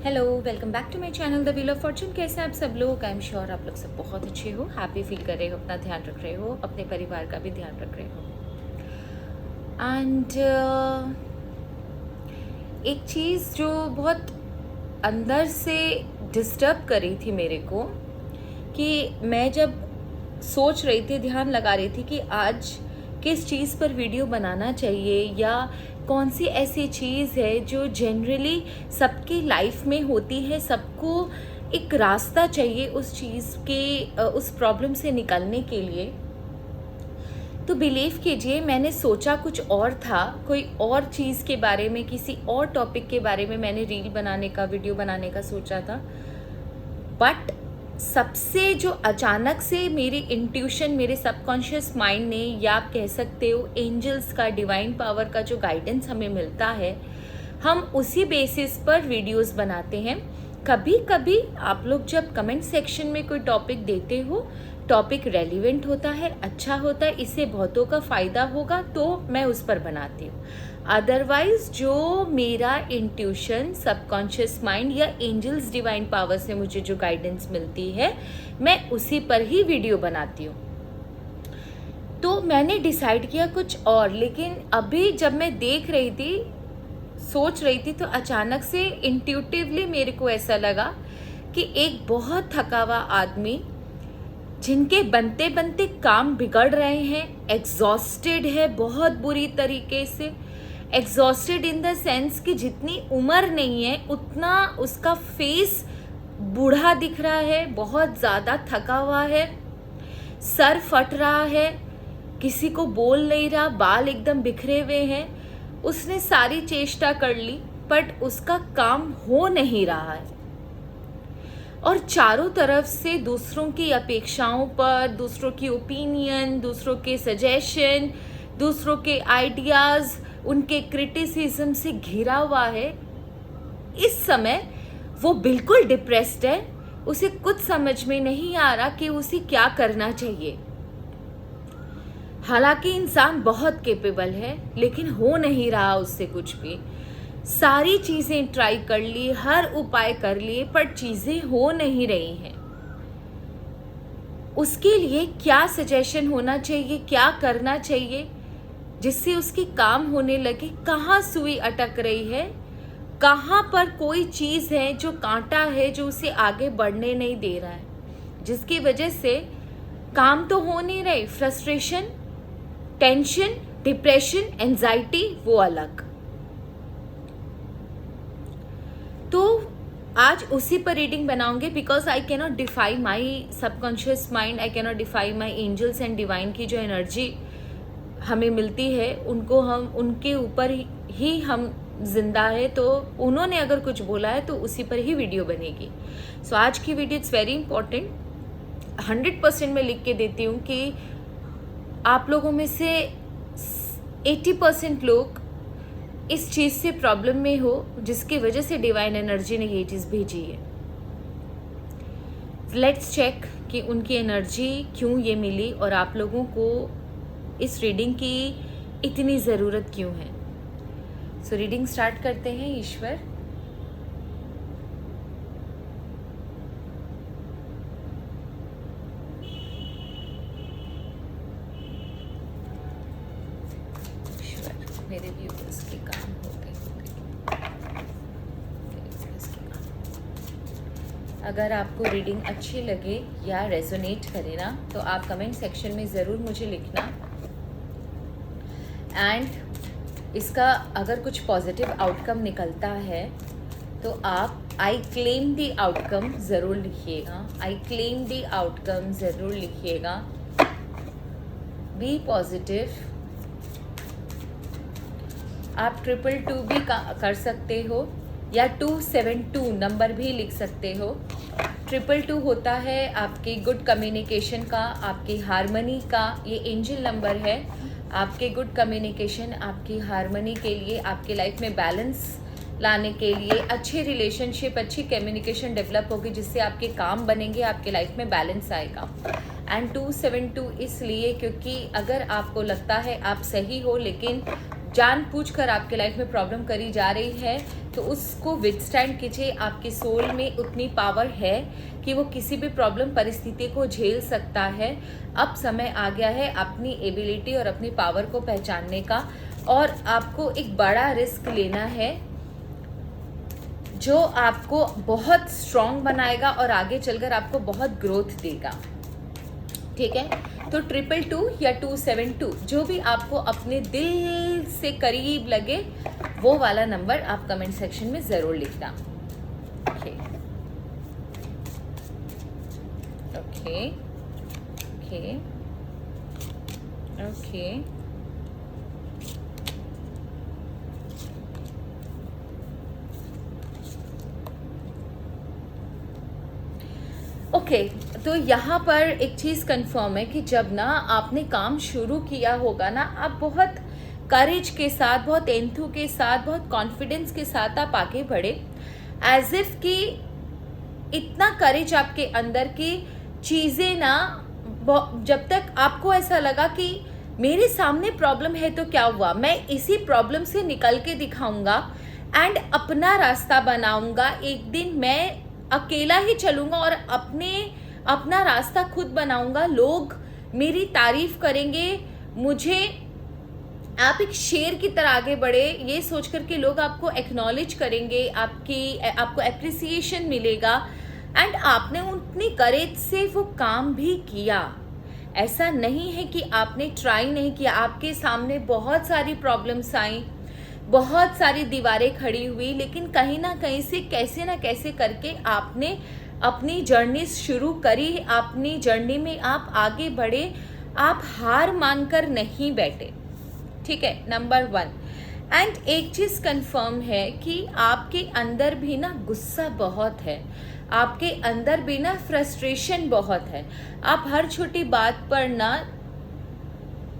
Hello, welcome back to my channel the wheel of fortune. कैसे हैं आप सब लोग? आई एम श्योर आप लोग सब बहुत अच्छे हो, हैप्पी फील कर रहे हो, अपना ध्यान रख रहे हो, अपने परिवार का भी ध्यान रख रहे हो। एंड एक चीज़ जो बहुत अंदर से डिस्टर्ब कर रही थी मेरे को, कि मैं जब सोच रही थी, ध्यान लगा रही थी कि आज किस चीज़ पर वीडियो बनाना चाहिए या कौन सी ऐसी चीज़ है जो जनरली सबकी लाइफ में होती है, सबको एक रास्ता चाहिए उस चीज़ के उस प्रॉब्लम से निकलने के लिए। तो बिलीव कीजिए, मैंने सोचा कुछ और था, कोई और चीज़ के बारे में, किसी और टॉपिक के बारे में मैंने रील बनाने का, वीडियो बनाने का सोचा था। बट सबसे जो अचानक से मेरी इंट्यूशन, मेरे सबकॉन्शियस माइंड ने, या आप कह सकते हो एंजल्स का, डिवाइन पावर का जो गाइडेंस हमें मिलता है, हम उसी बेसिस पर वीडियोस बनाते हैं। कभी कभी आप लोग जब कमेंट सेक्शन में कोई टॉपिक देते हो, टॉपिक रेलिवेंट होता है, अच्छा होता है, इससे बहुतों का फ़ायदा होगा, तो मैं उस पर बनाती हूँ। अदरवाइज जो मेरा इंट्यूशन, सबकॉन्शियस माइंड या एंजल्स डिवाइन पावर से मुझे जो गाइडेंस मिलती है, मैं उसी पर ही वीडियो बनाती हूँ। तो मैंने डिसाइड किया कुछ और, लेकिन अभी जब मैं देख रही थी, सोच रही थी, तो अचानक से इंट्यूटिवली मेरे को ऐसा लगा कि एक बहुत थका हुआ आदमी, जिनके बनते बनते काम बिगड़ रहे हैं, एग्जॉस्टेड है बहुत बुरी तरीके से, एग्जॉस्टेड इन द सेंस कि जितनी उम्र नहीं है उतना उसका फेस बूढ़ा दिख रहा है, बहुत ज़्यादा थका हुआ है, सर फट रहा है, किसी को बोल नहीं रहा, बाल एकदम बिखरे हुए हैं। उसने सारी चेष्टा कर ली बट उसका काम हो नहीं रहा है, और चारों तरफ से दूसरों की अपेक्षाओं पर, दूसरों की ओपिनियन, दूसरों के सजेशन, दूसरों के आइडियाज़, उनके क्रिटिसिज्म से घिरा हुआ है। इस समय वो बिल्कुल डिप्रेस्ड है, उसे कुछ समझ में नहीं आ रहा कि उसे क्या करना चाहिए। हालांकि इंसान बहुत कैपेबल है, लेकिन हो नहीं रहा उससे कुछ भी। सारी चीज़ें ट्राई कर ली, हर उपाय कर लिए, पर चीज़ें हो नहीं रही हैं। उसके लिए क्या सजेशन होना चाहिए, क्या करना चाहिए जिससे उसकी काम होने लगे? कहाँ सुई अटक रही है, कहाँ पर कोई चीज़ है जो कांटा है, जो उसे आगे बढ़ने नहीं दे रहा है, जिसकी वजह से काम तो हो नहीं रहे। फ्रस्ट्रेशन, टेंशन, डिप्रेशन, एंजाइटी, वो अलग। तो आज उसी पर रीडिंग बनाऊंगे, because I cannot defy my subconscious mind, I cannot defy my angels and divine की जो एनर्जी हमें मिलती है, उनको हम, उनके ऊपर ही हम जिंदा है। तो उन्होंने अगर कुछ बोला है तो उसी पर ही वीडियो बनेगी। सो आज की वीडियो इट्स वेरी इंपॉर्टेंट। 100% मैं लिख के देती हूँ कि आप लोगों में से 80% लोग इस चीज़ से प्रॉब्लम में हो, जिसकी वजह से डिवाइन एनर्जी ने ये चीज़ भेजी है। लेट्स चेक कि उनकी एनर्जी क्यों ये मिली और आप लोगों को इस रीडिंग की इतनी ज़रूरत क्यों है। सो रीडिंग स्टार्ट करते हैं। ईश्वर, मेरे व्यूअर्स के काम हो गए। अगर आपको रीडिंग अच्छी लगे या रेजोनेट करे ना, तो आप कमेंट सेक्शन में ज़रूर मुझे लिखना। एंड इसका अगर कुछ पॉजिटिव आउटकम निकलता है तो आप आई क्लेम द आउटकम ज़रूर लिखिएगा। आई क्लेम द आउटकम ज़रूर लिखिएगा। Be positive. आप 222 भी कर सकते हो या 272 नंबर भी लिख सकते हो। 222 होता है आपके गुड कम्युनिकेशन का, आपकी हारमनी का। ये एंजल नंबर है आपके गुड कम्युनिकेशन, आपकी हारमनी के लिए, आपके लाइफ में बैलेंस लाने के लिए, अच्छे रिलेशनशिप, अच्छी कम्युनिकेशन डेवलप होगी, जिससे आपके काम बनेंगे, आपके लाइफ में बैलेंस आएगा। एंड 272 इसलिए क्योंकि अगर आपको लगता है आप सही हो, लेकिन जानबूझकर आपके लाइफ में प्रॉब्लम करी जा रही है, तो उसको विथस्टैंड कीजिए। आपके सोल में उतनी पावर है कि वो किसी भी प्रॉब्लम परिस्थिति को झेल सकता है। अब समय आ गया है अपनी एबिलिटी और अपनी पावर को पहचानने का, और आपको एक बड़ा रिस्क लेना है जो आपको बहुत स्ट्रॉन्ग बनाएगा और आगे चलकर आपको बहुत ग्रोथ देगा। ठीक है, तो 222 या 272 जो भी आपको अपने दिल से करीब लगे वो वाला नंबर आप कमेंट सेक्शन में ज़रूर लिखना। Okay okay okay okay okay तो यहाँ पर एक चीज़ कंफर्म है कि जब ना आपने काम शुरू किया होगा ना, आप बहुत करेज के साथ, बहुत एंथू के साथ, बहुत कॉन्फिडेंस के साथ आप आगे बढ़े, एज इफ कि इतना करेज आपके अंदर की चीज़ें ना, जब तक आपको ऐसा लगा कि मेरे सामने प्रॉब्लम है तो क्या हुआ, मैं इसी प्रॉब्लम से निकल के दिखाऊंगा एंड अपना रास्ता बनाऊंगा। एक दिन मैं अकेला ही चलूंगा और अपना रास्ता खुद बनाऊंगा। लोग मेरी तारीफ करेंगे मुझे। आप एक शेर की तरह आगे बढ़े, ये सोच कर के लोग आपको एक्नॉलेज करेंगे, आपको एप्रिसिएशन मिलेगा एंड आपने उतनी करेज से वो काम भी किया। ऐसा नहीं है कि आपने ट्राई नहीं किया। आपके सामने बहुत सारी प्रॉब्लम्स आई, बहुत सारी दीवारें खड़ी हुई, लेकिन कहीं ना कहीं से कैसे ना कैसे करके आपने अपनी जर्नी शुरू करी। अपनी जर्नी में आप आगे बढ़े, आप हार मानकर नहीं बैठे। ठीक है, नंबर 1। एंड एक चीज़ कंफर्म है कि आपके अंदर भी ना गुस्सा बहुत है, आपके अंदर भी ना फ्रस्ट्रेशन बहुत है। आप हर छोटी बात पर ना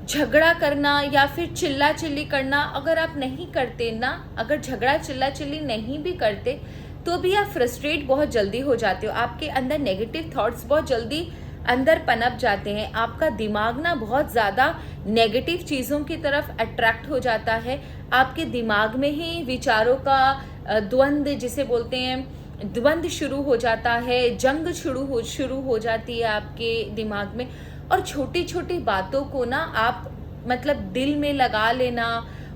झगड़ा करना या फिर चिल्ला चिल्ली करना अगर आप नहीं करते ना, अगर झगड़ा चिल्ला चिल्ली नहीं भी करते तो भी आप फ्रस्ट्रेट बहुत जल्दी हो जाते हो। आपके अंदर नेगेटिव थॉट्स बहुत जल्दी अंदर पनप जाते हैं। आपका दिमाग ना बहुत ज़्यादा नेगेटिव चीज़ों की तरफ अट्रैक्ट हो जाता है। आपके दिमाग में ही विचारों का द्वंद्व, जिसे बोलते हैं, द्वंद्व शुरू हो जाता है, जंग शुरू हो जाती है आपके दिमाग में। और छोटी छोटी बातों को ना आप मतलब दिल में लगा लेना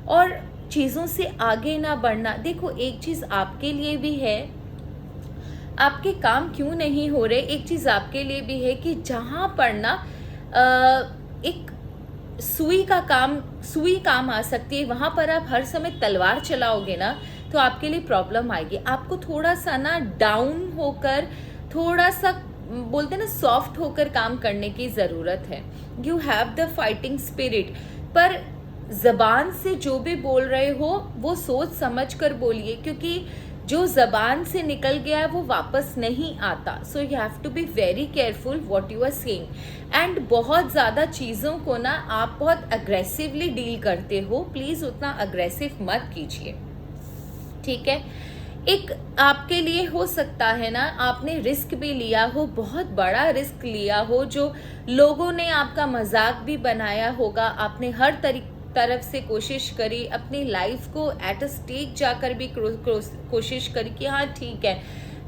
और चीज़ों से आगे ना बढ़ना। देखो, एक चीज़ आपके लिए भी है, आपके काम क्यों नहीं हो रहे, एक चीज़ आपके लिए भी है कि जहाँ पर ना एक सुई काम आ सकती है, वहाँ पर आप हर समय तलवार चलाओगे ना तो आपके लिए प्रॉब्लम आएगी। आपको थोड़ा सा ना डाउन होकर, थोड़ा सा बोलते ना सॉफ्ट होकर काम करने की ज़रूरत है। You have the fighting spirit, पर ज़बान से जो भी बोल रहे हो वो सोच समझ कर बोलिए, क्योंकि जो ज़बान से निकल गया है वो वापस नहीं आता। So you have to be very careful what you are saying. And बहुत ज़्यादा चीज़ों को ना आप बहुत अग्रेसिवली डील करते हो, प्लीज़ उतना अग्रेसिव मत कीजिए। ठीक है, एक आपके लिए हो सकता है ना, आपने रिस्क भी लिया हो, बहुत बड़ा रिस्क लिया हो, जो लोगों ने आपका मजाक भी बनाया होगा। आपने हर तरफ से कोशिश करी, अपनी लाइफ को एट अ स्टेक जाकर भी कोशिश करी कि हाँ ठीक है,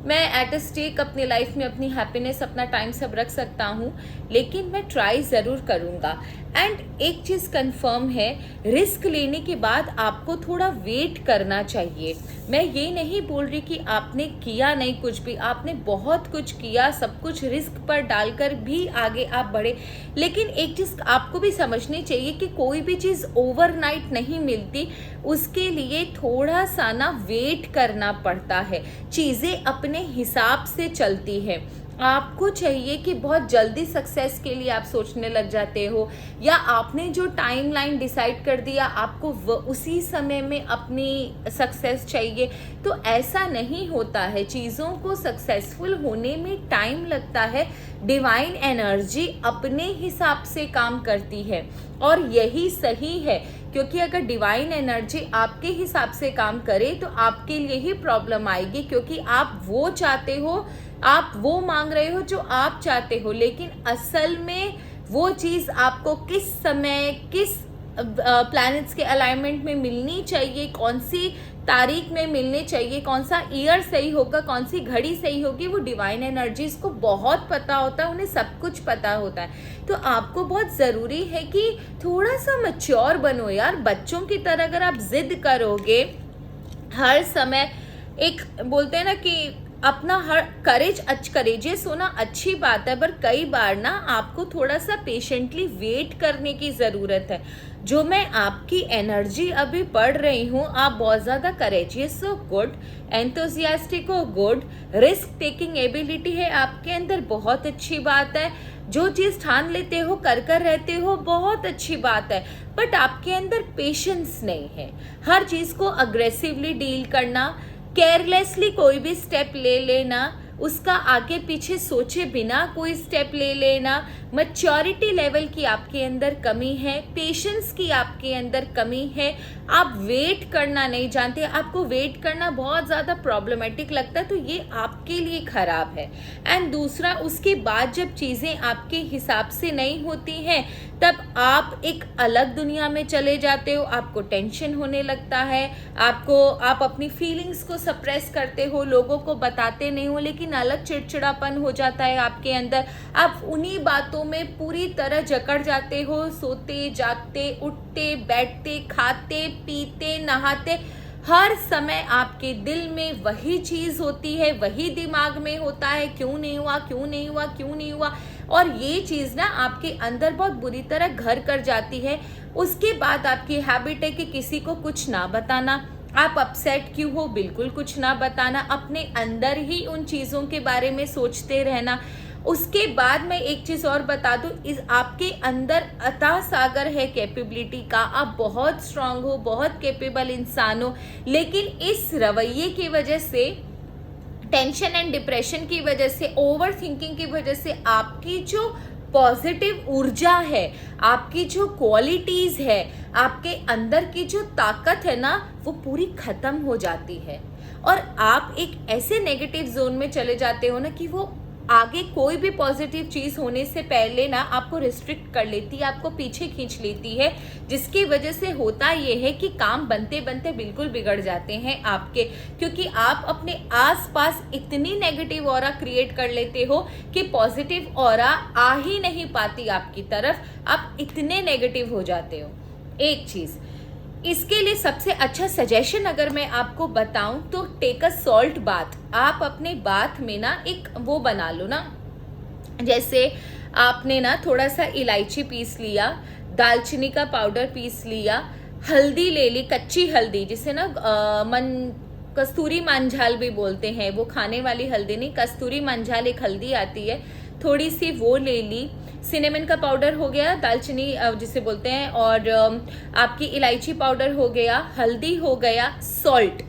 मैं एट अ स्टेक अपनी लाइफ में अपनी हैप्पीनेस, अपना टाइम सब रख सकता हूँ, लेकिन मैं ट्राई ज़रूर करूँगा। एंड एक चीज़ कंफर्म है, रिस्क लेने के बाद आपको थोड़ा वेट करना चाहिए। मैं ये नहीं बोल रही कि आपने किया नहीं कुछ भी, आपने बहुत कुछ किया, सब कुछ रिस्क पर डालकर भी आगे आप बढ़े। लेकिन एक चीज़ आपको भी समझनी चाहिए कि कोई भी चीज़ ओवरनाइट नहीं मिलती, उसके लिए थोड़ा सा ना वेट करना पड़ता है। चीज़ें अपने हिसाब से चलती है। आपको चाहिए कि बहुत जल्दी सक्सेस के लिए आप सोचने लग जाते हो, या आपने जो टाइमलाइन डिसाइड कर दिया आपको उसी समय में अपनी सक्सेस चाहिए, तो ऐसा नहीं होता है। चीज़ों को सक्सेसफुल होने में टाइम लगता है। डिवाइन एनर्जी अपने हिसाब से काम करती है और यही सही है, क्योंकि अगर डिवाइन एनर्जी आपके हिसाब से काम करे तो आपके लिए ही प्रॉब्लम आएगी, क्योंकि आप वो चाहते हो, आप वो मांग रहे हो जो आप चाहते हो, लेकिन असल में वो चीज़ आपको किस समय, किस प्लैनेट्स के अलाइनमेंट में मिलनी चाहिए, कौन सी तारीख में मिलने चाहिए, कौन सा ईयर सही होगा, कौन सी घड़ी सही होगी, वो डिवाइन एनर्जीज को बहुत पता होता है, उन्हें सब कुछ पता होता है। तो आपको बहुत ज़रूरी है कि थोड़ा सा मैच्योर बनो यार। बच्चों की तरह अगर आप जिद करोगे हर समय, एक बोलते हैं ना कि अपना हर करेजियस होना अच्छी बात है, पर कई बार ना आपको थोड़ा सा पेशेंटली वेट करने की ज़रूरत है। जो मैं आपकी एनर्जी अभी पढ़ रही हूँ, आप बहुत ज़्यादा करेजियस हो, गुड, एंथुसियास्टिक हो, गुड, रिस्क टेकिंग एबिलिटी है आपके अंदर, बहुत अच्छी बात है। जो चीज़ ठान लेते हो, कर रहते हो, बहुत अच्छी बात है। बट आपके अंदर पेशेंस नहीं है। हर चीज़ को अग्रेसिवली डील करना, केयरलेसली कोई भी स्टेप ले लेना, उसका आगे पीछे सोचे बिना कोई स्टेप ले लेना, मैच्योरिटी लेवल की आपके अंदर कमी है, पेशेंस की आपके अंदर कमी है, आप वेट करना नहीं जानते, आपको वेट करना बहुत ज़्यादा प्रॉब्लमेटिक लगता है, तो ये आपके लिए ख़राब है। एंड दूसरा, उसके बाद जब चीज़ें आपके हिसाब से नहीं होती हैं, तब आप एक अलग दुनिया में चले जाते हो, आपको टेंशन होने लगता है, आप अपनी फीलिंग्स को सप्रेस करते हो, लोगों को बताते नहीं हो, लेकिन अलग चिड़चिड़ापन हो जाता है आपके अंदर, आप उन्हीं बातों में पूरी तरह जकड़ जाते हो, सोते जागते, उठते बैठते, खाते पीते नहाते, हर समय आपके दिल में वही चीज़ होती है, वही दिमाग में होता है, क्यों नहीं हुआ, क्यों नहीं हुआ, क्यों नहीं हुआ। और ये चीज़ ना आपके अंदर बहुत बुरी तरह घर कर जाती है। उसके बाद आपकी हैबिट है कि किसी को कुछ ना बताना, आप अपसेट क्यों हो बिल्कुल कुछ ना बताना, अपने अंदर ही उन चीज़ों के बारे में सोचते रहना। उसके बाद मैं एक चीज़ और बता दूं, इस आपके अंदर अथाह सागर है कैपेबिलिटी का, आप बहुत स्ट्रांग हो, बहुत कैपेबल इंसान हो, लेकिन इस रवैये की वजह से, टेंशन एंड डिप्रेशन की वजह से, ओवर थिंकिंग की वजह से आपकी जो पॉजिटिव ऊर्जा है, आपकी जो क्वालिटीज़ है, आपके अंदर की जो ताकत है ना, वो पूरी ख़त्म हो जाती है। और आप एक ऐसे नेगेटिव जोन में चले जाते हो ना कि वो आगे कोई भी पॉजिटिव चीज़ होने से पहले ना आपको रिस्ट्रिक्ट कर लेती है, आपको पीछे खींच लेती है, जिसकी वजह से होता ये है कि काम बनते बनते बिल्कुल बिगड़ जाते हैं आपके, क्योंकि आप अपने आसपास इतनी नेगेटिव ऑरा क्रिएट कर लेते हो कि पॉजिटिव ऑरा आ ही नहीं पाती आपकी तरफ, आप इतने नेगेटिव हो जाते हो। एक चीज़, इसके लिए सबसे अच्छा सजेशन अगर मैं आपको बताऊं तो टेक अ सॉल्ट बाथ। आप अपने बाथ में ना एक वो बना लो ना, जैसे आपने ना थोड़ा सा इलायची पीस लिया, दालचीनी का पाउडर पीस लिया, हल्दी ले ली, कच्ची हल्दी, जिसे ना कस्तूरी मंझाल भी बोलते हैं, वो खाने वाली हल्दी नहीं, कस्तूरी मंझाल एक हल्दी आती है, थोड़ी सी वो ले ली, सिनेमन का पाउडर हो गया, दालचीनी जिसे बोलते हैं, और आपकी इलायची पाउडर हो गया, हल्दी हो गया, सॉल्ट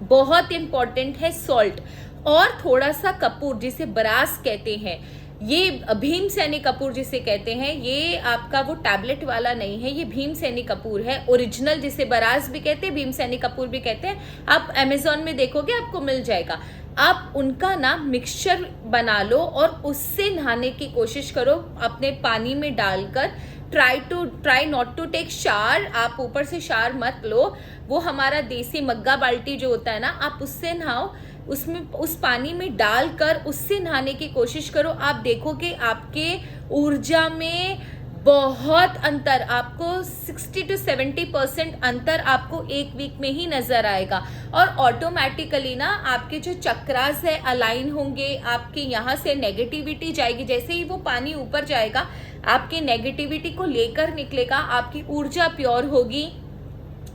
बहुत इंपॉर्टेंट है, सॉल्ट, और थोड़ा सा कपूर जिसे बरास कहते हैं, ये भीमसेनी कपूर जिसे कहते हैं, ये आपका वो टैबलेट वाला नहीं है, ये भीमसेनी कपूर है ओरिजिनल, जिसे बरास भी कहते हैं, भीमसेनी कपूर भी कहते हैं। आप अमेजोन में देखोगे आपको मिल जाएगा। आप उनका ना मिक्सचर बना लो और उससे नहाने की कोशिश करो अपने पानी में डालकर। Try not to take shower, आप ऊपर से शावर मत लो, वो हमारा देसी मग्गा बाल्टी जो होता है ना, आप उससे नहाओ, उसमें उस पानी में डालकर उससे नहाने की कोशिश करो। आप देखोगे आपके ऊर्जा में बहुत अंतर, आपको 60 to 70% अंतर आपको एक वीक में ही नजर आएगा, और ऑटोमेटिकली ना आपके जो चक्रास है अलाइन होंगे, आपके यहाँ से नेगेटिविटी जाएगी, जैसे ही वो पानी ऊपर जाएगा आपके नेगेटिविटी को लेकर निकलेगा, आपकी ऊर्जा प्योर होगी,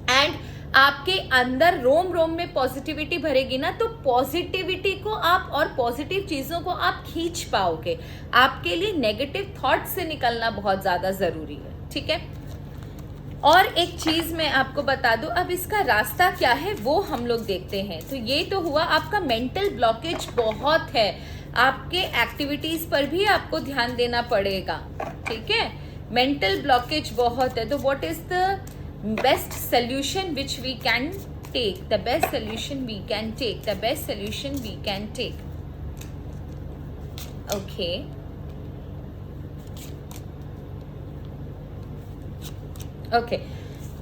एंड आपके अंदर रोम रोम में पॉजिटिविटी भरेगी ना, तो पॉजिटिविटी को आप और पॉजिटिव चीज़ों को आप खींच पाओगे। आपके लिए नेगेटिव थॉट से निकलना बहुत ज़्यादा ज़रूरी है, ठीक है। और एक चीज़ मैं आपको बता दूं, अब इसका रास्ता क्या है वो हम लोग देखते हैं। तो ये तो हुआ, आपका मेंटल ब्लॉकेज बहुत है, आपके एक्टिविटीज़ पर भी आपको ध्यान देना पड़ेगा, ठीक है। मेंटल ब्लॉकेज बहुत है, तो what is the best solution which we can take, the best solution we can take, the best solution we can take, okay।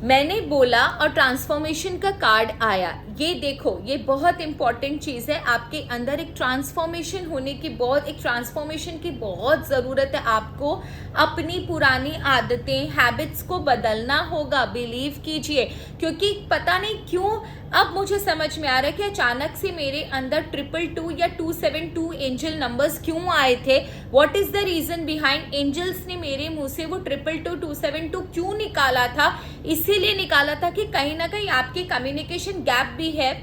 मैंने बोला और ट्रांसफॉर्मेशन का कार्ड आया, ये देखो, ये बहुत इंपॉर्टेंट चीज़ है। आपके अंदर एक ट्रांसफॉर्मेशन होने की एक ट्रांसफॉर्मेशन की बहुत ज़रूरत है। आपको अपनी पुरानी आदतें, हैबिट्स को बदलना होगा, बिलीव कीजिए। क्योंकि पता नहीं क्यों अब मुझे समझ में आ रहा है कि अचानक से मेरे अंदर 222 या 272 एंजल नंबर्स क्यों आए थे। What is the reason behind? Angels ने मेरे मुंह से वो 222 272 क्यों निकाला था? इसीलिए निकाला था कि कहीं ना कहीं आपकी कम्युनिकेशन गैप भी है,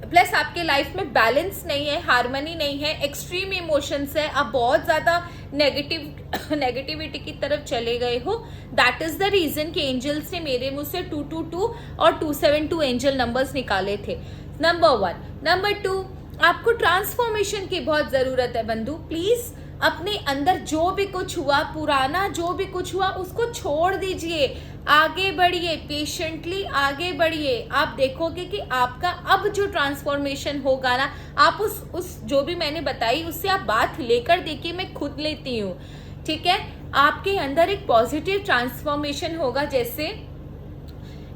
प्लस आपके लाइफ में बैलेंस नहीं है, हार्मनी नहीं है, एक्सट्रीम इमोशंस है, आप बहुत ज़्यादा नेगेटिविटी की तरफ चले गए हो। दैट इज़ द रीज़न कि एंजल्स ने मेरे मुंह से 222 और 272 एंजल नंबर्स निकाले थे। नंबर 1। नंबर 2, आपको ट्रांसफॉर्मेशन की बहुत ज़रूरत है बंधु। प्लीज़ अपने अंदर जो भी कुछ हुआ, पुराना जो भी कुछ हुआ, उसको छोड़ दीजिए, आगे बढ़िए, पेशेंटली आगे बढ़िए। आप देखोगे कि आपका अब जो ट्रांसफॉर्मेशन होगा ना, आप उस जो भी मैंने बताई उससे आप बात लेकर देखिए, मैं खुद लेती हूँ, ठीक है। आपके अंदर एक पॉजिटिव ट्रांसफॉर्मेशन होगा, जैसे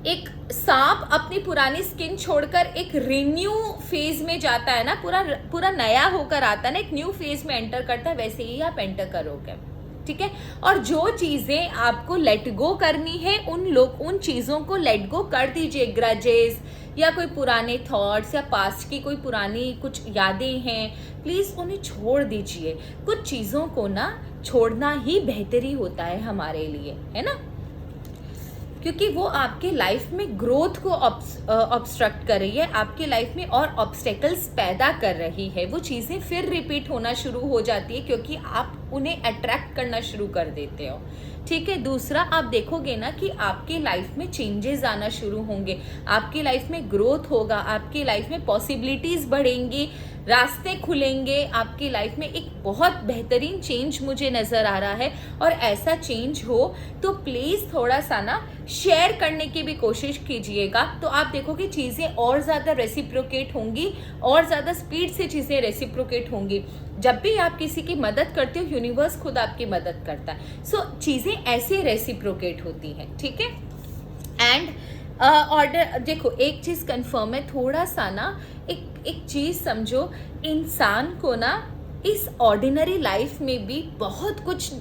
एक सांप अपनी पुरानी स्किन छोड़कर एक रिन्यू फेज में जाता है ना, पूरा नया होकर आता है ना, एक न्यू फेज में एंटर करता है, वैसे ही आप एंटर करोगे, ठीक है। और जो चीजें आपको लेट गो करनी है, उन चीजों को लेट गो कर दीजिए। ग्रजेस या कोई पुराने थॉट्स या पास्ट की कोई पुरानी कुछ यादें हैं, प्लीज उन्हें छोड़ दीजिए। कुछ चीजों को ना छोड़ना ही बेहतरी होता है हमारे लिए, है ना, क्योंकि वो आपके लाइफ में ग्रोथ को ऑब्स्ट्रक्ट कर रही है, आपके लाइफ में और ऑब्स्टेकल्स पैदा कर रही है। वो चीज़ें फिर रिपीट होना शुरू हो जाती है क्योंकि आप उन्हें अट्रैक्ट करना शुरू कर देते हो, ठीक है। दूसरा, आप देखोगे ना कि आपके लाइफ में चेंजेस आना शुरू होंगे, आपकी लाइफ में ग्रोथ होगा, आपकी लाइफ में पॉसिबिलिटीज़ बढ़ेंगी, रास्ते खुलेंगे, आपकी लाइफ में एक बहुत बेहतरीन चेंज मुझे नज़र आ रहा है। और ऐसा चेंज हो तो प्लीज़ थोड़ा सा ना शेयर करने की भी कोशिश कीजिएगा, तो आप देखोगे चीज़ें और ज़्यादा रेसिप्रोकेट होंगी, और ज़्यादा स्पीड से चीज़ें रेसिप्रोकेट होंगी। जब भी आप किसी की मदद करते हो, यूनिवर्स खुद आपकी मदद करता है। सो चीज़ें ऐसे रेसिप्रोकेट होती हैं, ठीक है। एंड ऑर्डर देखो, एक चीज़ कंफर्म है, थोड़ा सा ना एक चीज़ समझो, इंसान को ना इस ऑर्डिनरी लाइफ में भी बहुत कुछ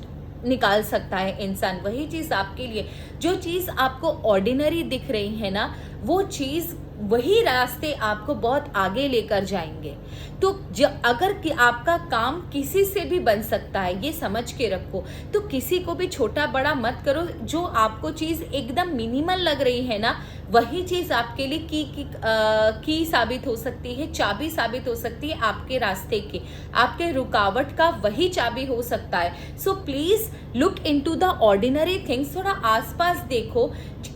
निकाल सकता है इंसान। वही चीज़ आपके लिए, जो चीज़ आपको ऑर्डिनरी दिख रही है ना, वो चीज़, वही रास्ते आपको बहुत आगे लेकर जाएंगे। तो अगर कि आपका काम किसी से भी बन सकता है, ये समझ के रखो, तो किसी को भी छोटा बड़ा मत करो। जो आपको चीज़ एकदम मिनिमल लग रही है ना, वही चीज़ आपके लिए की साबित हो सकती है, चाबी साबित हो सकती है आपके रास्ते की, आपके रुकावट का वही चाबी हो सकता है। So please look into the ordinary things. थोड़ा आसपास देखो,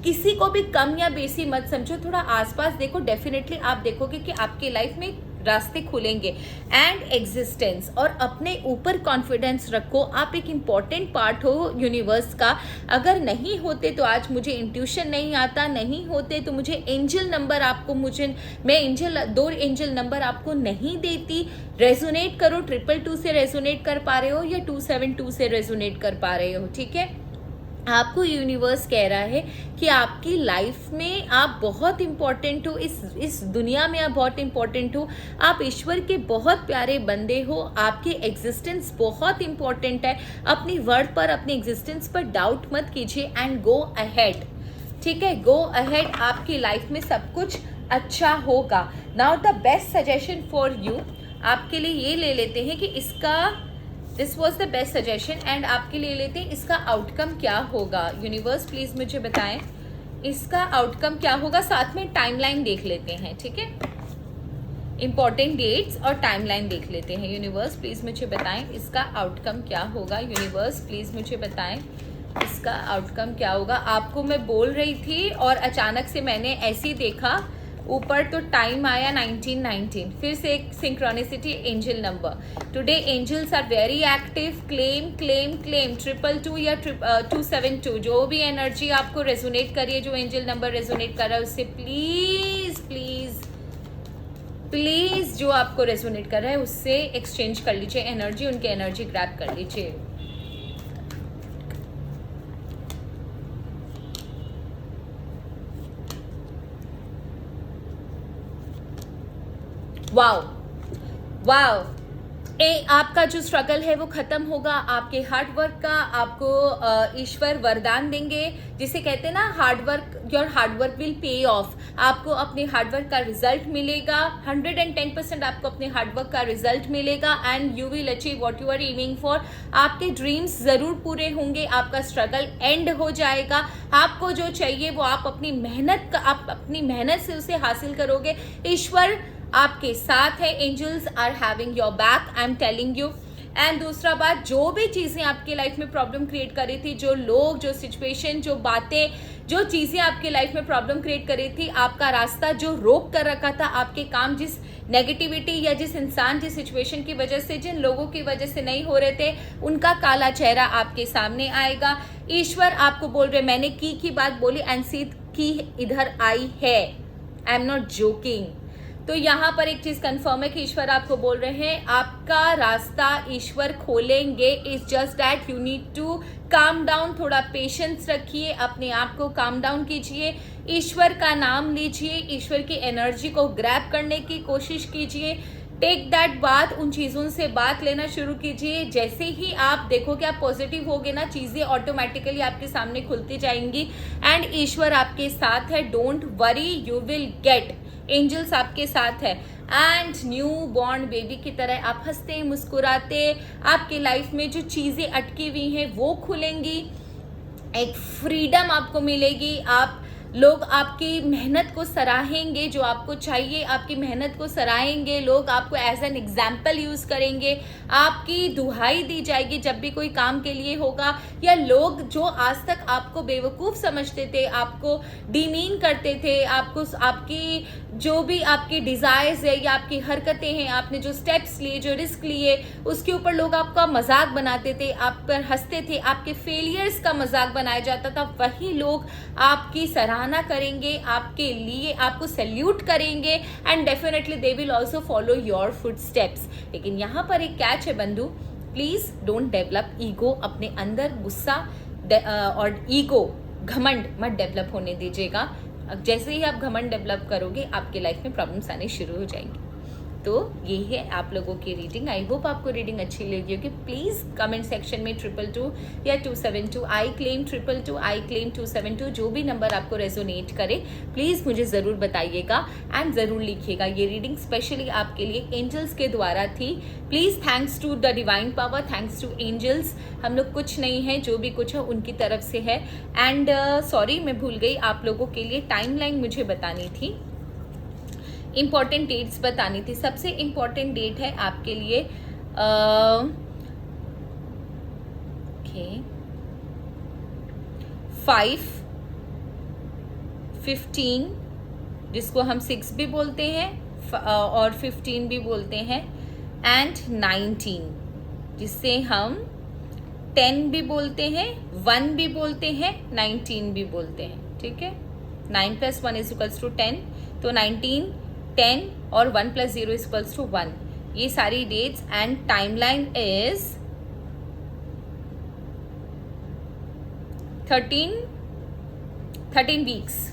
किसी को भी कम या बेसी मत समझो, थोड़ा आसपास देखो, डेफिनेटली आप देखोगे कि आपकी लाइफ में रास्ते खुलेंगे। एंड एग्जिस्टेंस और अपने ऊपर कॉन्फिडेंस रखो। आप एक इम्पॉर्टेंट पार्ट हो यूनिवर्स का। अगर नहीं होते तो आज मुझे इंट्यूशन नहीं आता, नहीं होते तो मुझे एंजल नंबर मैं 2 एंजल नंबर आपको नहीं देती। रेजोनेट करो, 222 से रेजोनेट कर पा रहे हो या 272 से रेजोनेट कर पा रहे हो, ठीक है। आपको यूनिवर्स कह रहा है कि आपकी लाइफ में आप बहुत इंपॉर्टेंट हो, इस दुनिया में आप बहुत इंपॉर्टेंट हो, आप ईश्वर के बहुत प्यारे बंदे हो, आपकी एग्जिस्टेंस बहुत इंपॉर्टेंट है। अपनी वर्ड पर, अपनी एग्जिस्टेंस पर डाउट मत कीजिए एंड गो अहेड, ठीक है, गो अहेड। आपकी लाइफ में सब कुछ अच्छा होगा। Now the best suggestion for you, आपके लिए ये ले लेते हैं कि this was the best suggestion, and आपके लिए लेते हैं इसका आउटकम क्या होगा। यूनिवर्स प्लीज़ मुझे बताएं इसका आउटकम क्या होगा। साथ में टाइमलाइन देख लेते हैं, ठीक है, इंपॉर्टेंट डेट्स और टाइमलाइन देख लेते हैं। यूनिवर्स प्लीज़ मुझे बताएं इसका आउटकम क्या होगा। यूनिवर्स प्लीज़ मुझे बताएं इसका आउटकम क्या होगा। आपको मैं बोल रही थी और अचानक से मैंने ऐसे ही देखा ऊपर, तो टाइम आया 1919, फिर से एक synchronicity, angel number. Today angels are very active. Claim claim claim 222 या 272, जो भी एनर्जी आपको रेजोनेट करिए, जो एंजल नंबर रेजोनेट कर रहा है उससे प्लीज प्लीज प्लीज जो आपको रेजोनेट कर रहा है उससे एक्सचेंज कर लीजिए एनर्जी, उनकी एनर्जी ग्रैब कर लीजिए। वाओ वाओ, आपका जो स्ट्रगल है वो खत्म होगा, आपके हार्ड वर्क का आपको ईश्वर वरदान देंगे, जिसे कहते हैं ना hard work, your hard work will pay of. आपको अपने हार्ड वर्क का रिजल्ट मिलेगा, 110% आपको अपने हार्ड वर्क का रिजल्ट मिलेगा and you will achieve what you are aiming for. आपके ड्रीम्स जरूर पूरे होंगे, आपका स्ट्रगल एंड हो जाएगा, आपको जो चाहिए वो आप अपनी मेहनत से उसे हासिल करोगे। ईश्वर आपके साथ है, angels are having your back, I am telling you. And दूसरा बात, जो भी चीज़ें आपके लाइफ में प्रॉब्लम क्रिएट कर रही थी, जो लोग, जो सिचुएशन, जो बातें, जो चीज़ें आपके लाइफ में प्रॉब्लम क्रिएट कर रही थी, आपका रास्ता जो रोक कर रखा था, आपके काम जिस नेगेटिविटी या जिस इंसान, जिस सिचुएशन की वजह से, जिन लोगों की वजह से नहीं हो रहे थे, उनका काला चेहरा आपके सामने आएगा। ईश्वर आपको बोल रहे, मैंने की बात बोली एंड सीध की इधर आई है, आई एम नॉट जोकिंग। तो यहाँ पर एक चीज कंफर्म है कि ईश्वर आपको बोल रहे हैं, आपका रास्ता ईश्वर खोलेंगे। It's just that you need to calm down, थोड़ा पेशेंस रखिए, अपने आप को काम डाउन कीजिए, ईश्वर का नाम लीजिए, ईश्वर की एनर्जी को ग्रैब करने की कोशिश कीजिए। टेक दैट बात, उन चीज़ों से बात लेना शुरू कीजिए। जैसे ही आप देखो कि आप पॉजिटिव होगे ना, चीज़ें ऑटोमेटिकली आपके सामने खुलती जाएंगी एंड ईश्वर आपके साथ है। Don't worry, you will get. Angels आपके साथ है एंड न्यू बॉर्न बेबी की तरह आप हंसते मुस्कुराते, आपके लाइफ में जो चीज़ें अटकी हुई हैं वो खुलेंगी, एक फ्रीडम आपको मिलेगी। लोग आपकी मेहनत को सराहेंगे, जो आपको चाहिए आपकी मेहनत को सराहेंगे, लोग आपको एज एन एग्जाम्पल यूज़ करेंगे, आपकी दुहाई दी जाएगी जब भी कोई काम के लिए होगा। या लोग जो आज तक आपको बेवकूफ़ समझते थे, आपको डिमीन करते थे, आपकी जो भी आपकी डिज़ायर्स है या आपकी हरकतें हैं, आपने जो स्टेप्स लिए, जो रिस्क लिए, उसके ऊपर लोग आपका मजाक बनाते थे, आप पर हंसते थे, आपके फेलियर्स का मजाक बनाया जाता था, वही लोग आपकी सराहना करेंगे, आपके लिए आपको सैल्यूट करेंगे and definitely they will also follow your foot steps. लेकिन यहाँ पर एक कैच है बंधु, प्लीज डोंट डेवलप ईगो, अपने अंदर गुस्सा और ईगो, घमंड मत डेवलप होने दीजिएगा। जैसे ही आप घमंड डेवलप करोगे, आपके लाइफ में प्रॉब्लम्स आने शुरू हो जाएंगी। तो यही है आप लोगों की रीडिंग। आई होप आपको रीडिंग अच्छी लगी होगी। प्लीज़ कमेंट सेक्शन में 222 या 272, आई क्लेम 222, आई क्लेम 272, जो भी नंबर आपको रेजोनेट करे प्लीज़ मुझे ज़रूर बताइएगा एंड ज़रूर लिखिएगा। ये रीडिंग स्पेशली आपके लिए एंजल्स के द्वारा थी। Please thanks to the divine power, thanks to angels. हम लोग कुछ नहीं है, जो भी कुछ है उनकी तरफ से है। एंड सॉरी मैं भूल गई, आप लोगों के लिए टाइमलाइन मुझे बतानी थी, इम्पॉर्टेंट डेट्स बतानी थी। सबसे इम्पॉर्टेंट डेट है आपके लिए 5/15, जिसको हम 6 भी बोलते हैं और 15 भी बोलते हैं, एंड 19, जिससे हम 10 भी बोलते हैं, 1 भी बोलते हैं, 19 भी बोलते हैं। ठीक है, 9 + 1 = 10, तो 19, 10 और 1 + 0 = 1। ये सारी dates and timeline is 13 weeks.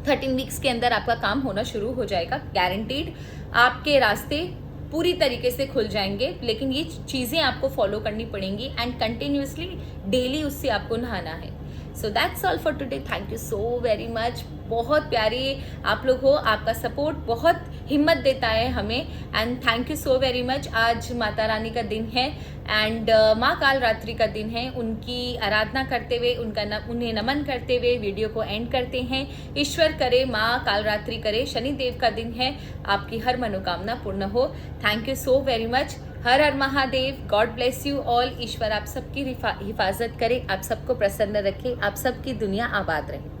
13 weeks के अंदर आपका काम होना शुरू हो जाएगा, गारंटीड। आपके रास्ते पूरी तरीके से खुल जाएंगे, लेकिन ये चीज़ें आपको फॉलो करनी पड़ेंगी एंड कंटिन्यूसली डेली उससे आपको नहाना है। So that's all for today. Thank you so very much. बहुत प्यारे आप लोग हो, आपका सपोर्ट बहुत हिम्मत देता है हमें and thank you so very much. आज माता रानी का दिन है एंड माँ काल रात्रि का दिन है। उनकी आराधना करते हुए, उन्हें नमन करते हुए वीडियो को एंड करते हैं। ईश्वर करे, माँ काल रात्रि करे, शनिदेव का दिन है, आपकी हर मनोकामना पूर्ण हो। Thank you so very much. हर हर Mahadev. God bless you all. ईश्वर आप सबकी हिफाजत करे, आप सबको प्रसन्न रखे, आप सबकी दुनिया आबाद रहे।